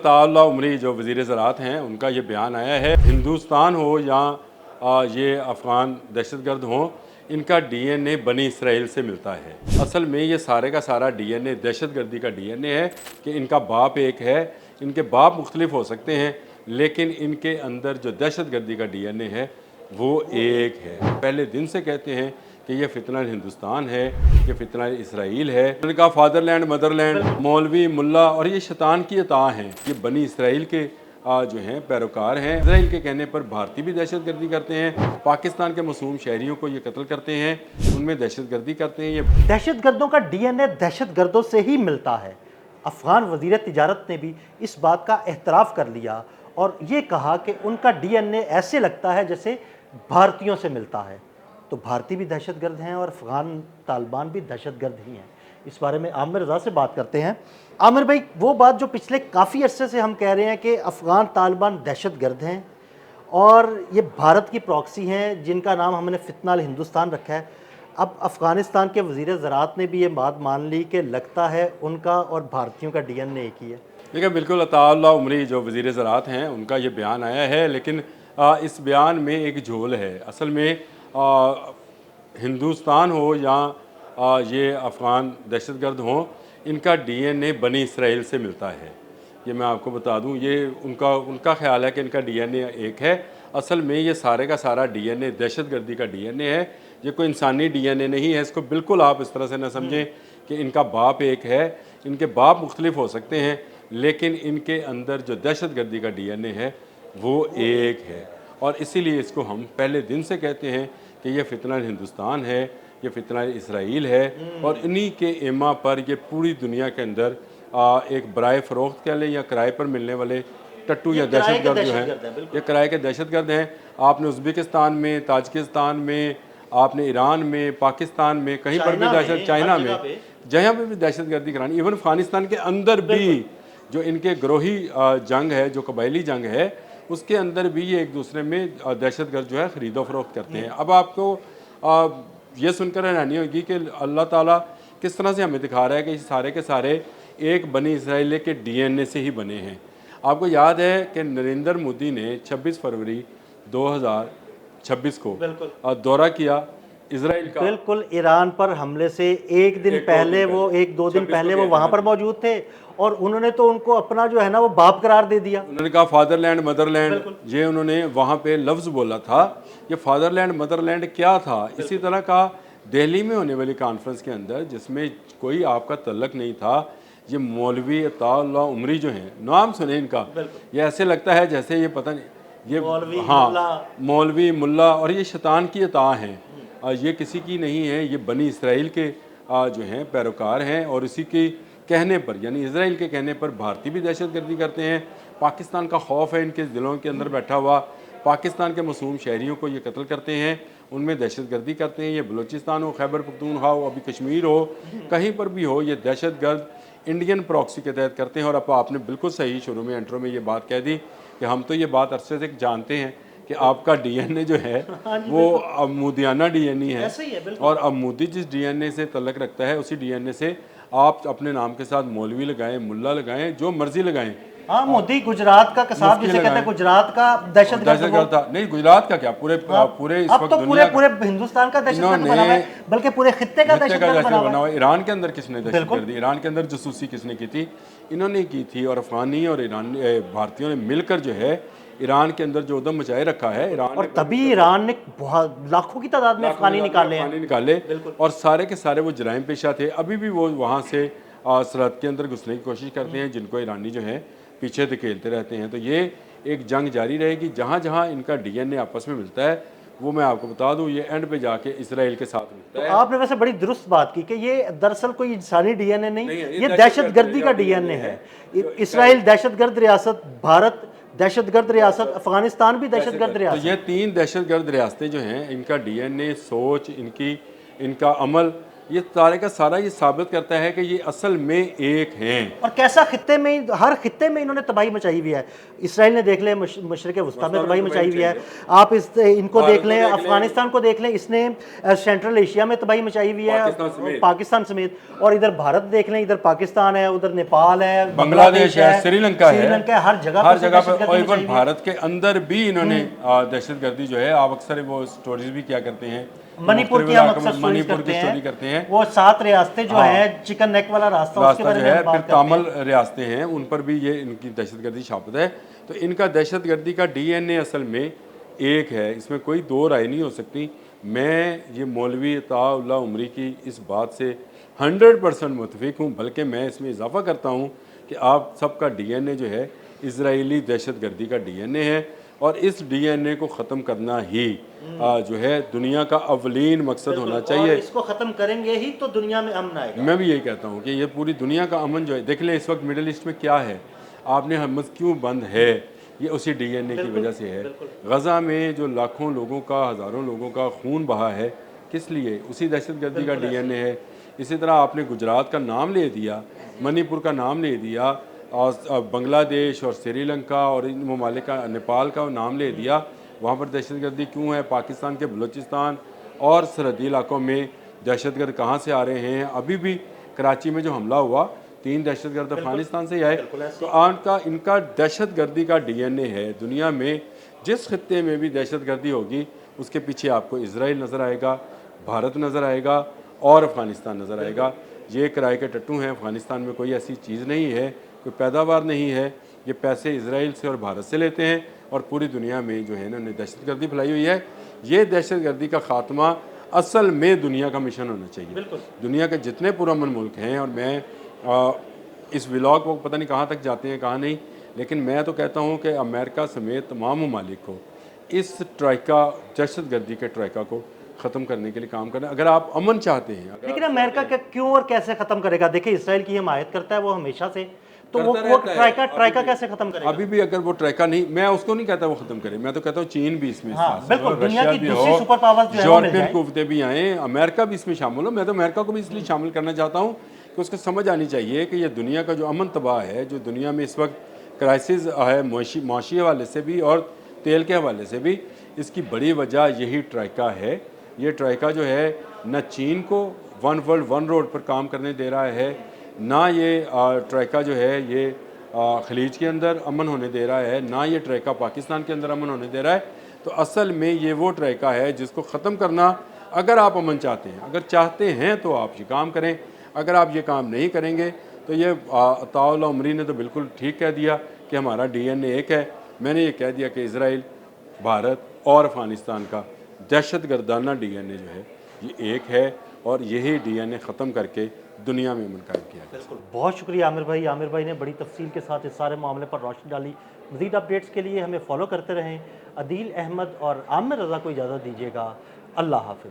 ताउल्लाह उमरी जो वज़ीर ज़राअत हैं उनका ये बयान आया है, हिंदुस्तान हो या ये अफ़गान दहशतगर्द हों, इनका डीएनए बनी इसराइल से मिलता है। असल में ये सारे का सारा डीएनए दहशतगर्दी का डीएनए है कि इनका बाप एक है। इनके बाप मुख्तलिफ हो सकते हैं लेकिन इनके अंदर जो दहशतगर्दी का डीएनए है वो एक है। पहले दिन से कहते हैं कि ये फितना हिंदुस्तान है, ये फितना इसराइल है। उनका फादरलैंड मदरलैंड, मौलवी मुल्ला और ये शैतान की अता हैं। ये बनी इसराइल के जो हैं पैरोकार हैं। इसराइल के कहने पर भारतीय भी दहशतगर्दी करते हैं, पाकिस्तान के मासूम शहरियों को ये कत्ल करते हैं, उनमें दहशतगर्दी करते हैं। ये दहशतगर्दों का डीएनए दहशतगर्दों से ही मिलता है। अफगान वज़ीर तिजारत ने भी इस बात का एहतराफ़ कर लिया और ये कहा कि उनका डीएनए ऐसे लगता है जैसे भारतीयों से मिलता है। तो भारतीय भी दहशतगर्द हैं और अफ़गान तालिबान भी दहशतगर्द ही हैं। इस बारे में आमिर रज़ा से बात करते हैं। आमिर भाई, वो बात जो पिछले काफ़ी अरसे से हम कह रहे हैं कि अफ़गान तालिबान दहशतगर्द हैं और ये भारत की प्रॉक्सी हैं जिनका नाम हमने फितना हिंदुस्तान रखा है। अब अफ़गानिस्तान के वज़ीर ज़राअत ने भी ये बात मान ली कि लगता है उनका और भारतीयों का डीएनए एक ही है। देखिए, बिल्कुल ताउल्लाह उमरी जो वज़ीर ज़राअत हैं उनका ये बयान आया है, लेकिन इस बयान में एक झोल है। असल में हिंदुस्तान हो या ये अफ़गान दहशतगर्द हों, इनका डीएनए बनी इसराइल से मिलता है। ये मैं आपको बता दूं, ये उनका ख्याल है कि इनका डीएनए एक है। असल में ये सारे का सारा डीएनए दहशतगर्दी का डीएनए है। ये कोई इंसानी डीएनए नहीं है। इसको बिल्कुल आप इस तरह से ना समझें कि इनका बाप एक है। इनके बाप मुख्तलिफ हो सकते हैं लेकिन इनके अंदर जो दहशतगर्दी का डीएनए है वो एक है। और इसीलिए इसको हम पहले दिन से कहते हैं कि ये फितना हिंदुस्तान है, ये फितना इसराइल है और इन्हीं के एमा पर ये पूरी दुनिया के अंदर एक बराए फ़रोख्त कह लें या किराए पर मिलने वाले टट्टू या दहशतगर्द जो हैं, ये किराए के दहशतगर्द हैं। आपने उज़्बेकिस्तान में, ताजिकिस्तान में, आपने ईरान में, पाकिस्तान में, कहीं पर भी दहशत, चाइना में, जहाँ पर भी दहशतगर्दी करानी, इवन अफ़गानिस्तान के अंदर भी जो इनके ग्रोही जंग है, जो कबायली जंग है, उसके अंदर भी ये एक दूसरे में दहशतगर्द जो है ख़रीदो फरोख्त करते हैं। अब आपको ये सुनकर हैरानी होगी कि अल्लाह ताला किस तरह से हमें दिखा रहा है कि सारे के सारे एक बनी इसराइल के डीएनए से ही बने हैं। आपको याद है कि नरेंद्र मोदी ने 26 फरवरी 2026 को दौरा किया इसराइल का। बिल्कुल, ईरान पर हमले से एक दो दिन पहले वो वहाँ पर मौजूद थे और उन्होंने तो उनको अपना जो है ना वो बाप करार दे दिया। उन्होंने कहा फादरलैंड मदरलैंड, ये उन्होंने वहाँ पे लफ्ज़ बोला था। ये फादरलैंड मदरलैंड क्या था? इसी तरह का दिल्ली में होने वाली कॉन्फ्रेंस के अंदर जिसमें कोई आपका तल्लक नहीं था, ये मौलवी ताउल्लाह उमरी जो हैं, नाम सुने इनका, ये ऐसे लगता है जैसे ये पता नहीं ये मौलवी मुल्ला और ये शैतान की अता हैं। ये किसी की नहीं है, ये बनी इसराइल के जो हैं पैरोकार हैं और इसी के कहने पर, यानी इसराइल के कहने पर भारतीय भी दहशतगर्दी करते हैं। पाकिस्तान का खौफ है इनके दिलों के अंदर बैठा हुआ। पाकिस्तान के मासूम शहरियों को ये कत्ल करते हैं, उनमें दहशतगर्दी करते हैं। ये बलूचिस्तान हो, खैबर पख्तूनख्वा हो, अभी कश्मीर हो, कहीं पर भी हो, ये दहशतगर्द इंडियन प्रॉक्सी के तहत करते हैं। और अब आपने बिल्कुल सही शुरू में इंट्रो में ये बात कह दी कि हम तो ये बात अरसे से जानते हैं कि आपका डीएनए जो है वो अमूदियाना डीएनए है और अमूदी जिस डीएनए से तल्लक रखता है उसी डीएनए से आप अपने नाम के साथ मौलवी लगाएं, मुल्ला लगाएं, जो मर्जी लगाएं। हाँ, मोदी गुजरात का कसाब जिसे कहते हैं, गुजरात का दहशतगर्द था। नहीं, गुजरात का क्या, पूरे इस वक्त पूरे हिंदुस्तान का दहशतगर्द बना हुआ है, बल्कि पूरे खित्ते का दहशतगर्द बना हुआ है। ईरान के अंदर किसने दहशतगर्दी, ईरान के अंदर जासूसी किसने की थी? इन्होंने की थी। और अफगानी और ईरानी भारतीयों ने मिलकर जो है ईरान के अंदर जो उद्यम मचाए रखा है ईरान और तभी ईरान ने बहुत लाखों की तादाद में अफगानी निकाले और सारे के सारे वो जराइम पेशा थे। अभी भी वो वहाँ से सरहद के अंदर घुसने की कोशिश करते हैं, जिनको ईरानी जो है पीछे धकेलते रहते हैं। तो ये एक जंग जारी रहेगी। जहाँ जहाँ इनका डीएनए आपस में मिलता है, वो मैं आपको बता दूं, ये एंड पे जाके इसराइल के साथ मिलता है। आपने वैसे बड़ी दुरुस्त बात की कि ये दरअसल कोई इंसानी डीएनए नहीं, ये दहशतगर्दी का डीएनए है। इसराइल दहशतगर्द रियासत, भारत दहशतगर्द रियासत, अफगानिस्तान भी दहशतगर्द रियासत। तो ये तीन दहशतगर्द रियासतें जो हैं, इनका डीएनए, सोच, इनका अमल ये सारे का सारा ये साबित करता है कि ये असल में एक हैं। और कैसा खित्ते में, हर खित्ते में इन्होंने तबाही मचाई हुई है। इसराइल ने देख लें मशरिक़ वस्ता में तबाही मचाई हुई है, आप इनको देख लें, अफगानिस्तान को देख लें, इसने सेंट्रल एशिया में तबाही मचाई हुई है, पाकिस्तान समेत। और इधर भारत देख लें, इधर पाकिस्तान है, उधर नेपाल है, बांग्लादेश है, श्रीलंका है, हर जगह पर। और भारत के अंदर भी इन्होंने दहशतगर्दी जो है, आप अक्सर वो स्टोरीज भी क्या करते हैं, मणिपुर की हम अक्सर मणिपुर की स्टोरी करते हैं, वो 7 रियासतें जो है, चिकन नेक वाला रास्ता उसके बारे में है, फिर तामल रियासतें हैं, उन पर भी ये इनकी दहशतगर्दी शामिल है। तो इनका दहशतगर्दी का डीएनए असल में एक है, इसमें कोई दो राय नहीं हो सकती। मैं ये मौलवी अताउल्लाह उमरी की इस बात से 100% मुतफिक हूँ, बल्कि मैं इसमें इजाफा करता हूँ कि आप सबका डीएनए जो है इजरायली दहशतगर्दी का डीएनए है, और इस डीएनए को ख़त्म करना ही जो है दुनिया का अवलीन मकसद होना चाहिए। और इसको ख़त्म करेंगे ही तो दुनिया में अमन आएगा। मैं भी यही कहता हूँ कि ये पूरी दुनिया का अमन जो है, देख लें इस वक्त मिडिल ईस्ट में क्या है, आपने हमस क्यों बंद है, ये उसी डीएनए की वजह से है। गज़ा में जो लाखों लोगों का, हज़ारों लोगों का खून बहा है, किस लिए? उसी दहशतगर्दी का डीएनए है। इसी तरह आपने गुजरात का नाम ले दिया, मणिपुर का नाम ले दिया, और बांग्लादेश और श्रीलंका और इन ममालिक का, नेपाल का नाम ले दिया। वहाँ पर दहशतगर्दी क्यों है? पाकिस्तान के बलूचिस्तान और सरहदी इलाकों में दहशतगर्द कहाँ से आ रहे हैं? अभी भी कराची में जो हमला हुआ, 3 दहशतगर्द अफगानिस्तान से आए। तो इनका दहशतगर्दी का डीएनए है। दुनिया में जिस खत्ते में भी दहशतगर्दी होगी, उसके पीछे आपको इजराइल नज़र आएगा, भारत नज़र आएगा और अफ़गानिस्तान नज़र आएगा। ये किराए के टट्टू हैं। अफ़गानिस्तान में कोई ऐसी चीज़ नहीं है, कोई पैदावार नहीं है। ये पैसे इजराइल से और भारत से लेते हैं, और पूरी दुनिया में जो है इन्होंने दहशतगर्दी फैलाई हुई है। ये दहशतगर्दी का ख़ात्मा असल में दुनिया का मिशन होना चाहिए। दुनिया के जितने पुरअमन मुल्क हैं, और मैं इस व्लॉग को पता नहीं कहाँ तक जाते हैं कहाँ नहीं, लेकिन मैं तो कहता हूँ कि अमेरिका समेत तमाम ममालिक को इस ट्राइका, दहशतगर्दी के ट्राइका को ख़त्म करने के लिए काम करना, अगर आप अमन चाहते हैं। लेकिन अमेरिका क्यों और कैसे ख़त्म करेगा? देखिए, इसराइल की हिमायत करता है वो हमेशा से, तो वो ट्राइका कैसे खत्म करेगा? अभी भी अगर वो ट्राइका नहीं, मैं उसको नहीं कहता वो खत्म करे, मैं तो कहता हूँ चीन भी इसमें, बिल्कुल, दुनिया की दूसरी सुपर पावर्स जो है, यूरोपियन कुव्वतें भी आए, अमेरिका भी इसमें शामिल हो। मैं तो अमेरिका को भी इसलिए शामिल करना चाहता हूँ कि उसको समझ आनी चाहिए कि ये दुनिया का जो अमन तबाह है, जो दुनिया में इस वक्त क्राइसिस है, माशी हवाले से भी और तेल के हवाले से भी, इसकी बड़ी वजह यही ट्राइका है। ये ट्राइका जो है न चीन को वन वर्ल्ड वन रोड पर काम करने दे रहा है, ना ये ट्राइका जो है ये खलीज के अंदर अमन होने दे रहा है, ना ये ट्राइका पाकिस्तान के अंदर अमन होने दे रहा है। तो असल में ये वो ट्राइका है जिसको ख़त्म करना, अगर आप अमन चाहते हैं, अगर चाहते हैं तो आप ये काम करें। अगर आप ये काम नहीं करेंगे तो ये अताउल्लाह उमरी ने तो बिल्कुल ठीक कह दिया कि हमारा डीएनए एक है। मैंने ये कह दिया कि इजराइल, भारत और अफ़गानिस्तान का दहशतगर्दाना डीएनए जो है ये एक है, और यही डीएनए ख़त्म करके दुनिया में अमन कायम किया। बिल्कुल, बहुत शुक्रिया आमिर भाई। आमिर भाई ने बड़ी तफसील के साथ इस सारे मामले पर रोशनी डाली। मज़ीद अपडेट्स के लिए हमें फॉलो करते रहें। अदील अहमद और आमिर रज़ा को इजाज़त दीजिएगा। अल्लाह हाफ़िज़।